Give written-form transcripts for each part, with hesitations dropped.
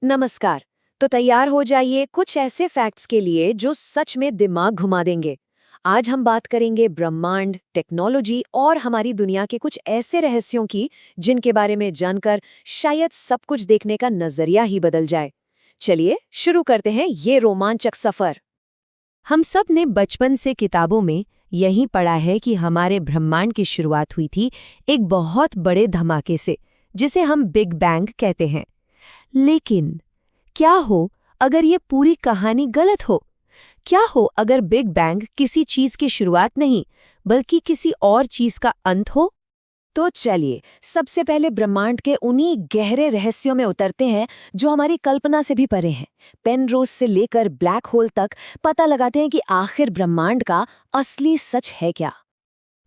नमस्कार। तो तैयार हो जाइए कुछ ऐसे फैक्ट्स के लिए जो सच में दिमाग घुमा देंगे। आज हम बात करेंगे ब्रह्मांड, टेक्नोलॉजी और हमारी दुनिया के कुछ ऐसे रहस्यों की जिनके बारे में जानकर शायद सब कुछ देखने का नजरिया ही बदल जाए। चलिए शुरू करते हैं ये रोमांचक सफर। हम सब ने बचपन से किताबों में यही पढ़ा है कि हमारे ब्रह्मांड की शुरुआत हुई थी एक बहुत बड़े धमाके से, जिसे हम बिग बैंग कहते हैं। लेकिन क्या हो अगर ये पूरी कहानी गलत हो? क्या हो अगर बिग बैंग किसी चीज की शुरुआत नहीं बल्कि किसी और चीज का अंत हो? तो चलिए सबसे पहले ब्रह्मांड के उन्हीं गहरे रहस्यों में उतरते हैं जो हमारी कल्पना से भी परे हैं। पेनरोज से लेकर ब्लैक होल तक पता लगाते हैं कि आखिर ब्रह्मांड का असली सच है क्या।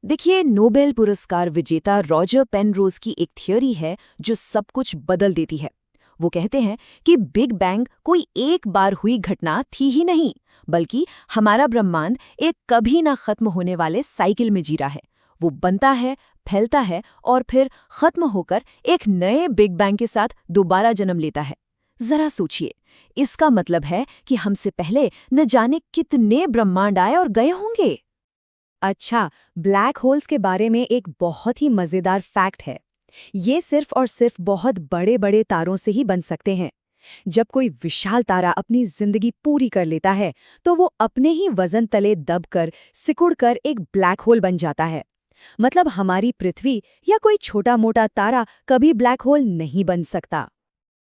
देखिए, नोबेल पुरस्कार विजेता रॉजर पेनरोज की एक थियोरी है जो सब कुछ बदल देती है। वो कहते हैं कि बिग बैंग कोई एक बार हुई घटना थी ही नहीं, बल्कि हमारा ब्रह्मांड एक कभी ना खत्म होने वाले साइकिल में जी रहा है। वो बनता है, फैलता है और फिर खत्म होकर एक नए बिग बैंग के साथ दोबारा जन्म लेता है। जरा सोचिए, इसका मतलब है कि हमसे पहले न जाने कितने ब्रह्मांड आए और गए होंगे। अच्छा, ब्लैक होल्स के बारे में एक बहुत ही मजेदार फैक्ट है। ये सिर्फ और सिर्फ बहुत बड़े बड़े तारों से ही बन सकते हैं। जब कोई विशाल तारा अपनी जिंदगी पूरी कर लेता है तो वो अपने ही वजन तले दबकर सिकुड़कर एक ब्लैक होल बन जाता है। मतलब हमारी पृथ्वी या कोई छोटा मोटा तारा कभी ब्लैक होल नहीं बन सकता।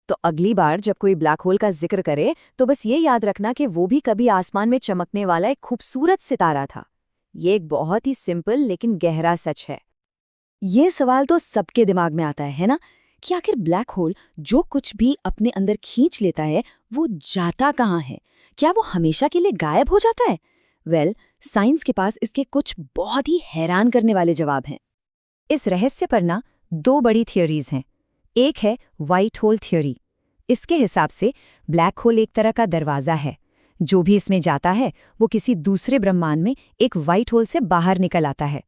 तो अगली बार जब कोई ब्लैक होल का जिक्र करे तो बस ये याद रखना कि वो भी कभी आसमान में चमकने वाला एक खूबसूरत सितारा था। ये एक बहुत ही सिंपल लेकिन गहरा सच है। ये सवाल तो सबके दिमाग में आता है ना, कि आखिर ब्लैक होल जो कुछ भी अपने अंदर खींच लेता है वो जाता कहाँ है? क्या वो हमेशा के लिए गायब हो जाता है? साइंस के पास इसके कुछ बहुत ही हैरान करने वाले जवाब हैं। इस रहस्य पर ना दो बड़ी थियोरीज हैं। एक है व्हाइट होल थ्योरी। इसके हिसाब से ब्लैक होल एक तरह का दरवाज़ा है। जो भी इसमें जाता है वो किसी दूसरे ब्रह्मांड में एक व्हाइट होल से बाहर निकल आता है।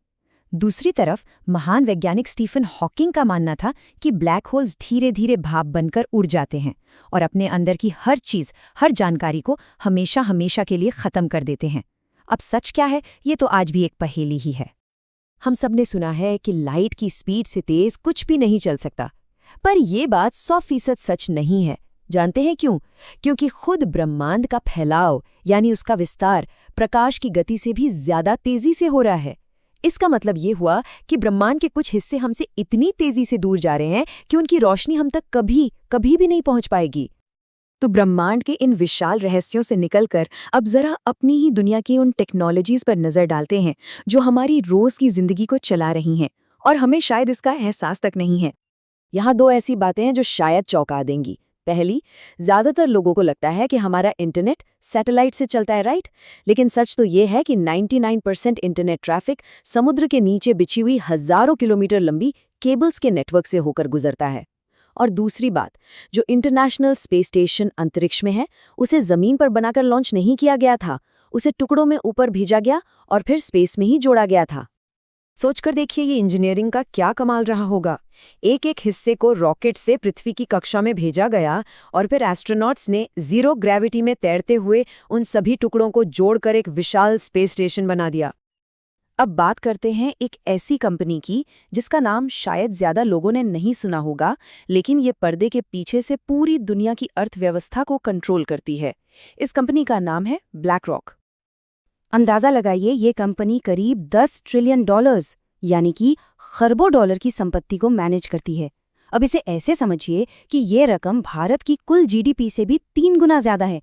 दूसरी तरफ महान वैज्ञानिक स्टीफन हॉकिंग का मानना था कि ब्लैक होल्स धीरे धीरे भाप बनकर उड़ जाते हैं और अपने अंदर की हर चीज़, हर जानकारी को हमेशा हमेशा के लिए ख़त्म कर देते हैं। अब सच क्या है, ये तो आज भी एक पहेली ही है। हम सब ने सुना है कि लाइट की स्पीड से तेज कुछ भी नहीं चल सकता, पर यह बात 100% सच नहीं है। जानते हैं क्यों? क्योंकि खुद ब्रह्मांड का फैलाव यानी उसका विस्तार प्रकाश की गति से भी ज्यादा तेजी से हो रहा है। इसका मतलब ये हुआ कि ब्रह्मांड के कुछ हिस्से हमसे इतनी तेजी से दूर जा रहे हैं कि उनकी रोशनी हम तक कभी कभी भी नहीं पहुंच पाएगी। तो ब्रह्मांड के इन विशाल रहस्यों से निकलकर अब जरा अपनी ही दुनिया की उन टेक्नोलॉजीज पर नजर डालते हैं जो हमारी रोज की जिंदगी को चला रही हैं और हमें शायद इसका एहसास तक नहीं है। यहाँ दो ऐसी बातें हैं जो शायद चौंका देंगी। पहली, ज्यादातर लोगों को लगता है कि हमारा इंटरनेट सैटेलाइट से चलता है, राइट? लेकिन सच तो ये है कि 99% इंटरनेट ट्रैफिक समुद्र के नीचे बिछी हुई हजारों किलोमीटर लंबी केबल्स के नेटवर्क से होकर गुजरता है। और दूसरी बात, जो इंटरनेशनल स्पेस स्टेशन अंतरिक्ष में है, उसे जमीन पर बनाकर लॉन्च नहीं किया गया था। उसे टुकड़ों में ऊपर भेजा गया और फिर स्पेस में ही जोड़ा गया था। सोचकर देखिए, ये इंजीनियरिंग का क्या कमाल रहा होगा। एक एक हिस्से को रॉकेट से पृथ्वी की कक्षा में भेजा गया और फिर एस्ट्रोनॉट्स ने जीरो ग्रेविटी में तैरते हुए उन सभी टुकड़ों को जोड़कर एक विशाल स्पेस स्टेशन बना दिया। अब बात करते हैं एक ऐसी कंपनी की जिसका नाम शायद ज्यादा लोगों ने नहीं सुना होगा, लेकिन ये पर्दे के पीछे से पूरी दुनिया की अर्थव्यवस्था को कंट्रोल करती है। इस कंपनी का नाम है ब्लैक रॉक। अंदाजा लगाइए, ये कंपनी करीब $10 ट्रिलियन यानी कि खरबों डॉलर की संपत्ति को मैनेज करती है। अब इसे ऐसे समझिए कि ये रकम भारत की कुल जीडीपी से भी 3 गुना ज्यादा है।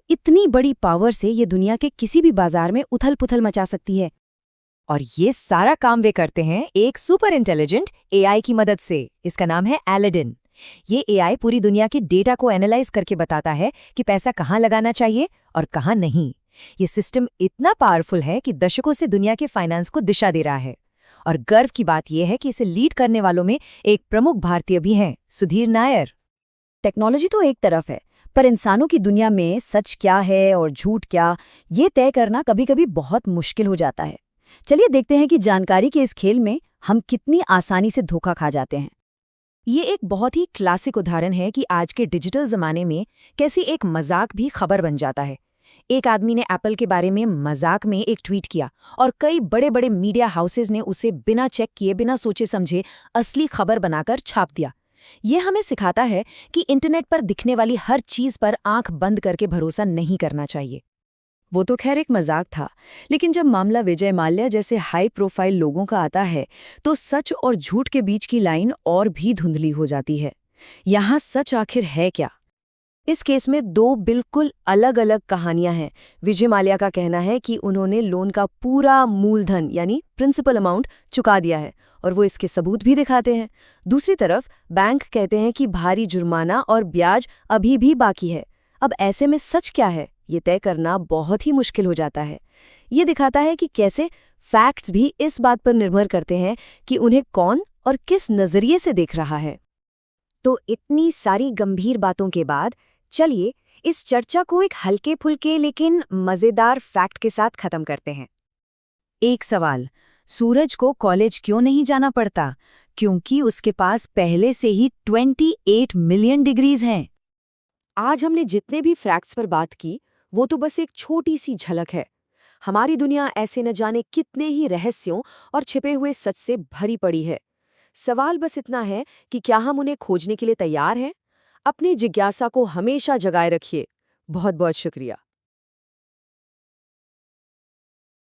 इतनी बड़ी पावर से ये दुनिया के किसी भी बाजार में उथल-पुथल मचा सकती है। और ये सारा काम वे करते हैं एक सुपर इंटेलिजेंट एआई की मदद से। इसका नाम है एलाडिन। ये एआई पूरी दुनिया के डेटा को एनालाइज करके बताता है कि पैसा कहाँ लगाना चाहिए और कहाँ नहीं। ये सिस्टम इतना पावरफुल है कि दशकों से दुनिया के फाइनेंस को दिशा दे रहा है। और गर्व की बात यह है कि इसे लीड करने वालों में एक प्रमुख भारतीय भी हैं, सुधीर नायर। टेक्नोलॉजी तो एक तरफ है, पर इंसानों की दुनिया में सच क्या है और झूठ क्या, ये तय करना कभी-कभी बहुत मुश्किल हो जाता है। चलिए देखते हैं कि जानकारी के इस खेल में हम कितनी आसानी से धोखा खा जाते हैं। ये एक बहुत ही क्लासिक उदाहरण है कि आज के डिजिटल जमाने में कैसे एक मजाक भी खबर बन जाता है। एक आदमी ने एप्पल के बारे में मजाक में एक ट्वीट किया और कई बड़े बड़े मीडिया हाउसेज ने उसे बिना चेक किए बिना सोचे समझे असली खबर बनाकर छाप दिया। ये हमें सिखाता है कि इंटरनेट पर दिखने वाली हर चीज पर आंख बंद करके भरोसा नहीं करना चाहिए। वो तो खैर एक मजाक था, लेकिन जब मामला विजय माल्या जैसे हाई प्रोफाइल लोगों का आता है तो सच और झूठ के बीच की लाइन और भी धुंधली हो जाती है। यहाँ सच आखिर है क्या? इस केस में दो बिल्कुल अलग अलग कहानियां हैं। विजय माल्या का कहना है कि उन्होंने लोन का पूरा मूलधन यानी प्रिंसिपल अमाउंट चुका दिया है और वो इसके सबूत भी दिखाते हैं। दूसरी तरफ बैंक कहते हैं कि भारी जुर्माना और ब्याज अभी भी बाकी है। अब ऐसे में सच क्या है, ये तय करना बहुत ही मुश्किल हो जाता है। ये दिखाता है कि कैसे फैक्ट्स भी इस बात पर निर्भर करते हैं कि उन्हें कौन और किस नजरिए से देख रहा है। तो इतनी सारी गंभीर बातों के बाद चलिए इस चर्चा को एक हल्के फुल्के लेकिन मजेदार फैक्ट के साथ खत्म करते हैं। एक सवाल, सूरज को कॉलेज क्यों नहीं जाना पड़ता? क्योंकि उसके पास पहले से ही 28 मिलियन डिग्रीज हैं। आज हमने जितने भी फैक्ट्स पर बात की वो तो बस एक छोटी सी झलक है। हमारी दुनिया ऐसे न जाने कितने ही रहस्यों और छिपे हुए सच से भरी पड़ी है। सवाल बस इतना है कि क्या हम उन्हें खोजने के लिए तैयार हैं? अपनी जिज्ञासा को हमेशा जगाए रखिए। बहुत बहुत शुक्रिया।